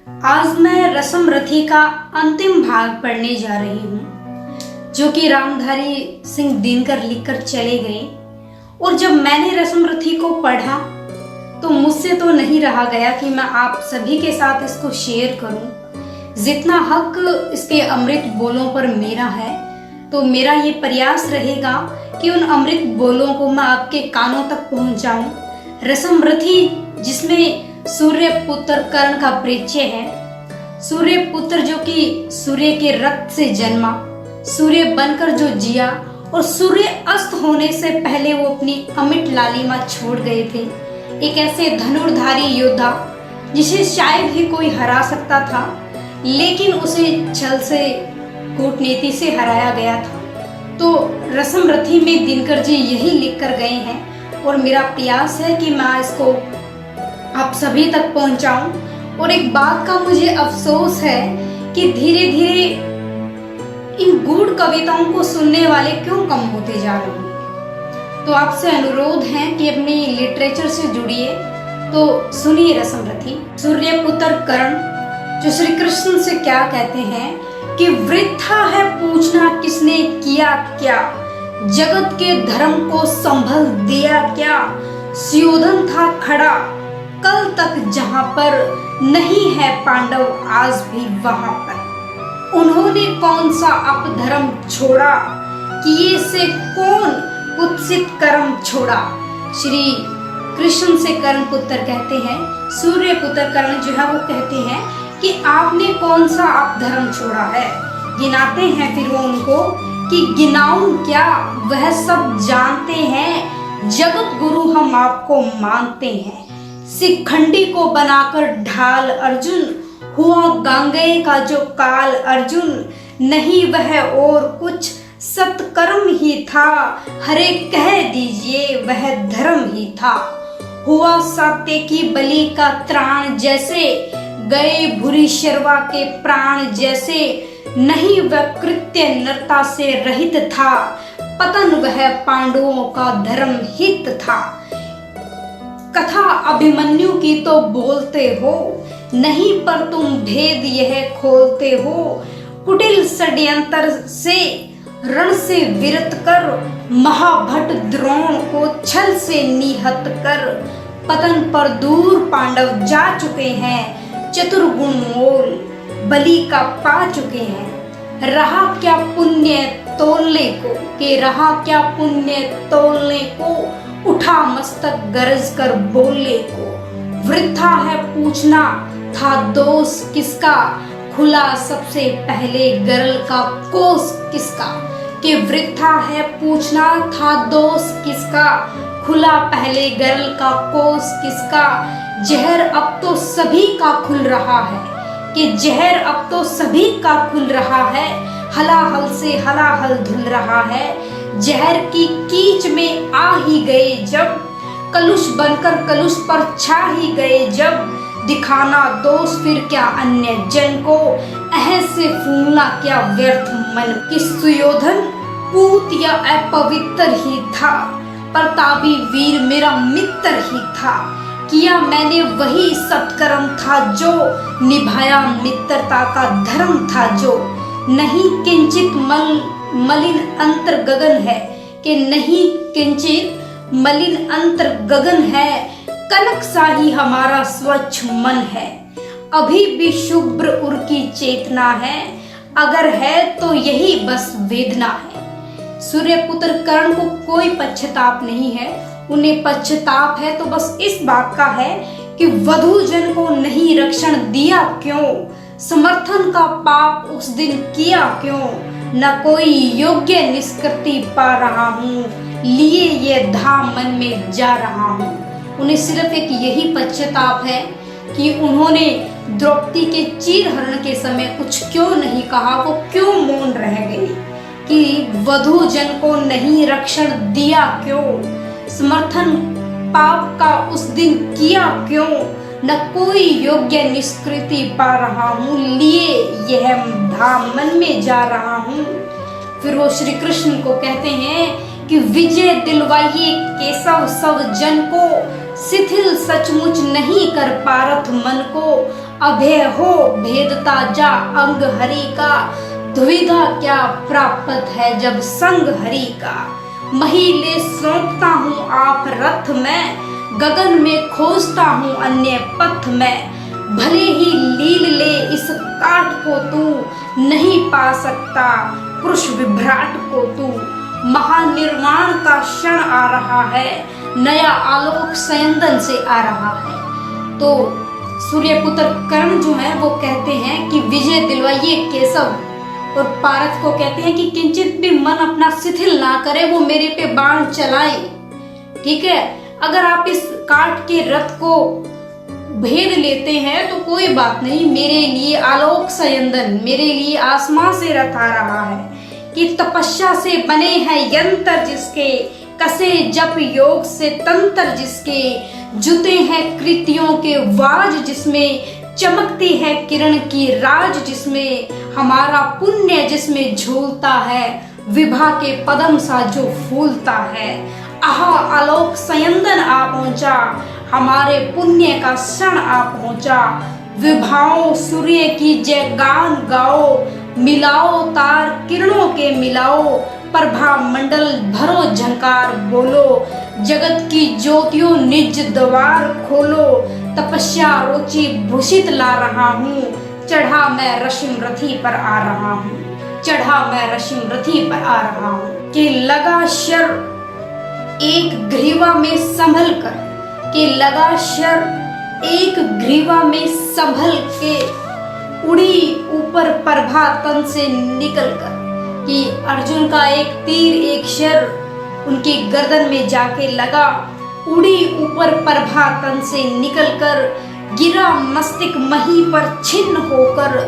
आज मैं रसम रथी का अंतिम भाग पढ़ने जा रही हूँ, जो कि रामधारी सिंह दिनकर लिखकर चले गए। और जब मैंने रसम रथी को पढ़ा तो मुझसे तो नहीं रहा गया कि मैं आप सभी के साथ इसको शेयर करूँ। जितना हक इसके अमृत बोलों पर मेरा है, तो मेरा ये प्रयास रहेगा कि उन अमृत बोलों को मैं आपके कानों तक पहुँचाऊँ। रसम रथी जिसमें सूर्य पुत्र कर्ण का परिचय है। सूर्य पुत्र जो कि सूर्य के रक्त से जन्मा, सूर्य बनकर जो जिया और सूर्य अस्त होने से पहले वो अपनी अमिट लालिमा छोड़ गए थे। एक ऐसे धनुर्धारी योद्धा जिसे शायद ही कोई हरा सकता था, लेकिन उसे छल से, कूटनीति से हराया गया था। तो रसम रथी में दिनकर जी यही लिख कर गए हैं और मेरा प्रयास है कि मैं इसको आप सभी तक पहुंचाऊं। और एक बात का मुझे अफसोस है कि धीरे धीरे इन गूढ़ कविताओं को सुनने वाले क्यों कम होते जा रहे हैं। तो आपसे अनुरोध है कि अपनी लिटरेचर से जुड़िए। तो सुनिए रसम रथी। सूर्यपुत्र कर्ण जो श्री कृष्ण से क्या कहते हैं कि वृथा है पूछना किसने किया क्या, जगत के धर्म को संभल दिया क्या। सुयोधन था खड़ा कल तक जहां पर, नहीं है पांडव आज भी वहां पर। उन्होंने कौन सा अपधर्म छोड़ा, किए से कौन कुत्सित कर्म छोड़ा। श्री कृष्ण से कर्ण पुत्र कहते हैं, सूर्य पुत्र कर्ण जो है वो कहते हैं कि आपने कौन सा अपधर्म छोड़ा है। गिनाते हैं फिर वो उनको कि गिनाऊं क्या, वह सब जानते हैं, जगत गुरु हम आपको मानते हैं। शिखंडी को बनाकर ढाल अर्जुन, हुआ गांगेय का जो काल अर्जुन। नहीं वह और कुछ सत्कर्म ही था, हरे कह दीजिए वह धर्म ही था। हुआ सत्य की बलि का त्राण जैसे, गए भूरी शर्वा के प्राण जैसे। नहीं वह कृत्य नरता से रहित था, पतन वह पांडवों का धर्म हित था। कथा अभिमन्यु की तो बोलते हो, नहीं पर तुम भेद यह खोलते हो। कुटिल षड्यंत्र से रण से विरत कर, महाभट द्रोण को छल से निहत कर। पतन पर दूर पांडव जा चुके हैं, चतुर्गुण मोल बलि का पा चुके हैं। रहा क्या पुण्य तोलने को, के रहा क्या पुण्य तोलने को। उठा मस्तक गरज कर बोले को, वृथा है पूछना था दोष किसका। खुला सबसे पहले गरल का कोस किसका। कि वृथा है पूछना था दोष किसका, खुला पहले गरल का कोस किसका। जहर अब तो सभी का खुल रहा है, कि जहर अब तो सभी का खुल रहा है। हलाहल से हलाहल धुल रहा है, जहर की कीच में आ ही गए जब। कलुष बनकर कलुष पर छा ही गए जब। दिखाना दोष फिर क्या अन्य जन को, अह से फूलना क्या व्यर्थ मन। कि सुयोधन पूत या अपवित्र ही था, प्रतापी वीर मेरा मित्र ही था। किया मैंने वही सत्कर्म था जो, निभाया मित्रता का धर्म था जो। नहीं किंचित मलिन अंतर गगन है, कि नहीं किंचित मलिन अंतर गगन है। कनक सा ही हमारा स्वच्छ मन है, अभी भी शुभ्र उर की चेतना है। अगर है तो यही बस वेदना है। सूर्यपुत्र कर्ण को कोई पश्चाताप नहीं है। उन्हें पश्चाताप है तो बस इस बात का है कि वधू जन को नहीं रक्षण दिया क्यों। समर्थन का पाप उस दिन किया क्यों। न कोई योग्य निष्कृति पा रहा हूँ, लिए ये धाम मन में जा रहा हूँ। उन्हें सिर्फ एक यही पश्चाताप है कि उन्होंने द्रौपदी के चीरहरण के समय कुछ क्यों नहीं कहा, वो क्यों मौन रह गई। कि वधू जन को नहीं रक्षण दिया क्यों, समर्थन पाप का उस दिन किया क्यों। न कोई योग्य निष्कृति पा रहा हूँ, लिए यह धाम मन में जा रहा हूँ। फिर वो श्री कृष्ण को कहते हैं कि विजय दिलवाइए केशव सब जन को, शिथिल सचमुच नहीं कर पारथ मन को। अभय हो भेदता जा अंग हरि का, दुविधा क्या प्राप्त है जब संग हरि का। महीले सौंपता हूँ आप रथ में, गगन में खोजता हूँ अन्य पथ में। भले ही लील ले इस काठ को तू, नहीं पा सकता पुरुष विभ्राट को तू। महानिर्वाण का क्षण आ रहा है, नया आलोक सयंदन से आ रहा है। तो सूर्यपुत्र कर्ण जो है वो कहते हैं कि विजय दिलवाइए केशव, और पारथ को कहते हैं कि किंचित भी मन अपना शिथिल ना करे, वो मेरे पे बाण चलाए। ठीक है, अगर आप इस काठ के रथ को भेद लेते हैं तो कोई बात नहीं, मेरे लिए आलोक सयंदन, मेरे लिए आसमां से रथ आ रहा है। कि तपस्या से बने हैं यंत्र जिसके, कसे जप योग से तंत्र जिसके, जुते हैं कृतियों के वाज जिसमें, चमकती है किरण की राज जिसमें, हमारा पुण्य जिसमें झूलता है, विभा के पदम सा जो फूलता है। आहा आलोक सयंदन आ पहुंचा, हमारे पुण्य का क्षण आ पहुंचा। विभाओ सूर्य की जय गान गाओ, मिलाओ तार किरणों के मिलाओ, प्रभा मंडल भरो झंकार बोलो, जगत की ज्योतियों निज द्वार खोलो। तपस्या रुचि भूषित ला रहा हूँ, चढ़ा मैं रश्मि रथी पर आ रहा हूँ, चढ़ा मैं रश्मि रथी पर आ रहा हूँ। कि लगा शर एक ग्रीवा में संभल कर, कि लगा शर एक ग्रीवा में संभल के, उड़ी ऊपर प्रभा तन से निकल कर। कि अर्जुन का एक तीर एक शर उनकी गर्दन में जाके लगा, उड़ी ऊपर प्रभा तन से निकलकर, गिरा मस्तिष्क मही पर छिन्न होकर,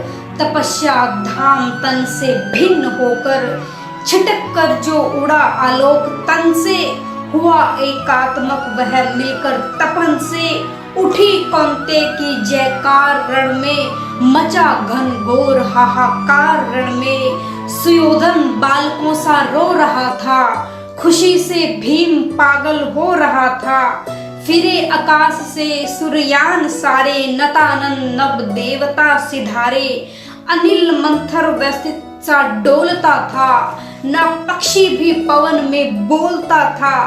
तपस्या धाम तन से भिन्न होकर, छिटक कर जो उड़ा आलोक तन से, हुआ एकात्मक वह मिलकर तपन से। उठी कौंते की जयकार रण में, मचा घन घोर हाहाकार रण में। सुयोधन बालकों सा रो रहा था, खुशी से भीम पागल हो रहा था। फिरे आकाश से सूर्ययान सारे, नतानन नव देवता सिधारे। अनिल मंथर व्यवस्थित सा डोलता था, न पक्षी भी पवन में बोलता था।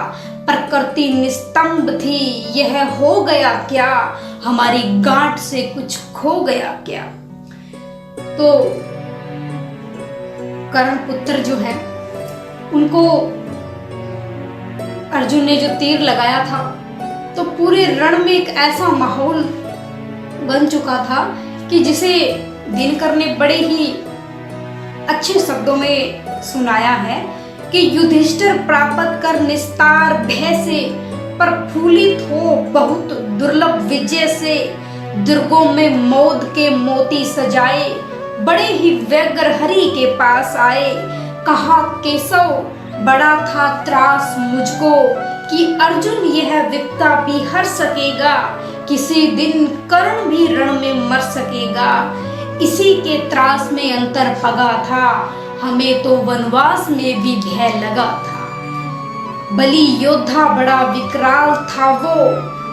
प्रकृति निस्तंभ थी, यह हो गया क्या, हमारी गांठ से कुछ खो गया क्या। तो कर्ण पुत्र जो है उनको अर्जुन ने जो तीर लगाया था, तो पूरे रण में एक ऐसा माहौल बन चुका था कि जिसे दिनकर ने बड़े ही अच्छे शब्दों में सुनाया है कि युधिष्ठिर प्राप्त कर निस्तार भय से, प्रफुल्लित हो बहुत दुर्लभ विजय से। दुर्गों में मौद के मोती सजाए, बड़े ही व्यग्र हरि के पास आए। कहा केशव बड़ा था त्रास मुझको, कि अर्जुन यह विपदा भी हर सकेगा। किसी दिन कर्ण भी रण में मर सकेगा, इसी के त्रास में अंतर पगा था। हमें तो वनवास में भी भय लगा था। बलि योद्धा बड़ा विकराल था वो,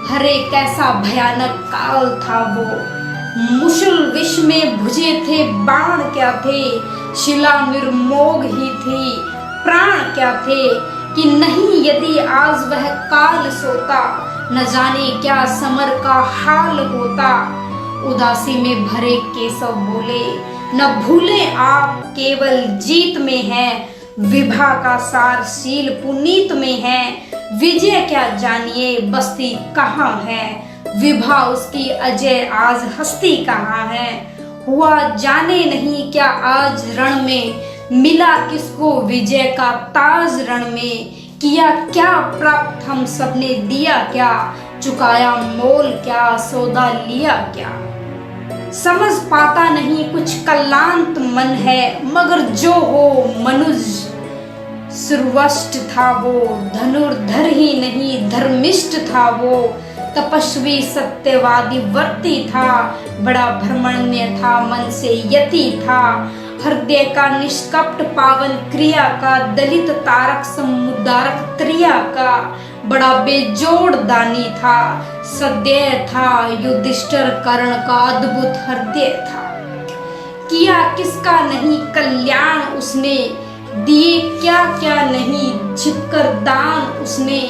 हरे कैसा भयानक काल था वो। मुशल विष में भुजे थे बाण क्या थे, शिला निर्मोग ही थी प्राण क्या थे। कि नहीं यदि आज वह काल सोता, न जाने क्या समर का हाल होता। उदासी में भरे केशव बोले, न भूले आप केवल जीत में है। विभा का सार शील पुनीत में है, विजय क्या जानिए बस्ती कहाँ है। विभा उसकी अजय आज हस्ती कहाँ है। हुआ जाने नहीं क्या आज रण में, मिला किसको विजय का ताज रण में। किया क्या प्राप्त हम सबने दिया क्या, चुकाया मोल क्या सौदा लिया क्या। समझ पाता नहीं कुछ कलांत मन है, मगर जो हो मनुज सर्वष्ट था वो। धनुर्धर ही नहीं धर्मिष्ठ था वो, तपस्वी सत्यवादी वर्ती था। बड़ा भ्रमण्य था मन से यति था, हृदय का निष्कपट पावन क्रिया का। दलित तारक समुदारक त्रिया का, बड़ा बेजोड़ दानी था, सदैव था युधिष्ठिर कर्ण का अद्भुत हृदय था। किया किसका नहीं कल्याण उसने, दिए क्या क्या नहीं छिपकर दान उसने।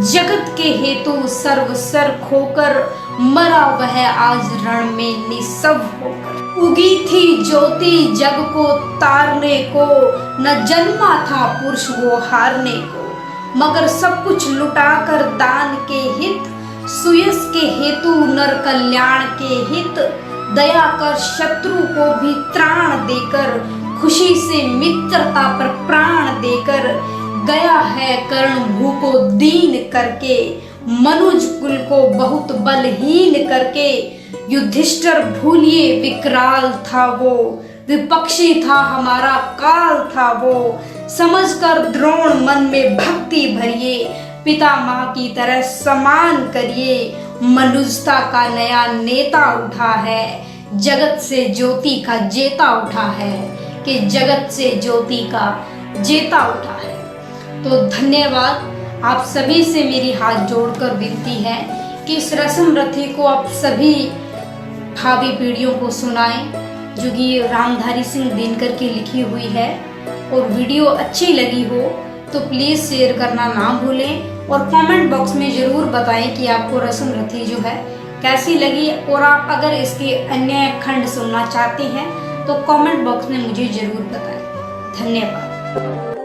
जगत के हेतु सर्वस्व खोकर, मरा वह आज रण में निस्सव होकर। उगी थी ज्योति जग को तारने को, न जन्मा था पुरुष वो हारने को। मगर सब कुछ लुटाकर दान के हित, सुयस के हेतु नर कल्याण के हित। दया कर शत्रु को भी त्राण देकर, खुशी से मित्रता पर प्राण देकर। गया है कर्ण भू को दीन करके, मनुज कुल को बहुत बलहीन करके। युधिष्ठिर भूलिए विकराल था वो, विपक्षी था हमारा काल था वो। समझकर द्रोण मन में भक्ति भरिए, पिता माँ की तरह समान करिए। मनुजता का नया नेता उठा है, जगत से ज्योति का जेता उठा है, कि जगत से ज्योति का जेता उठा है। तो धन्यवाद। आप सभी से मेरी हाथ जोड़कर विनती है कि इस रस्म रथी को आप सभी भावी पीढ़ियों को सुनाएं, जो कि रामधारी सिंह दिनकर की लिखी हुई है। और वीडियो अच्छी लगी हो तो प्लीज़ शेयर करना ना भूलें, और कमेंट बॉक्स में ज़रूर बताएं कि आपको रस्म रथी जो है कैसी लगी। और आप अगर इसके अन्य खंड सुनना चाहते हैं तो कमेंट बॉक्स में मुझे ज़रूर बताएं। धन्यवाद।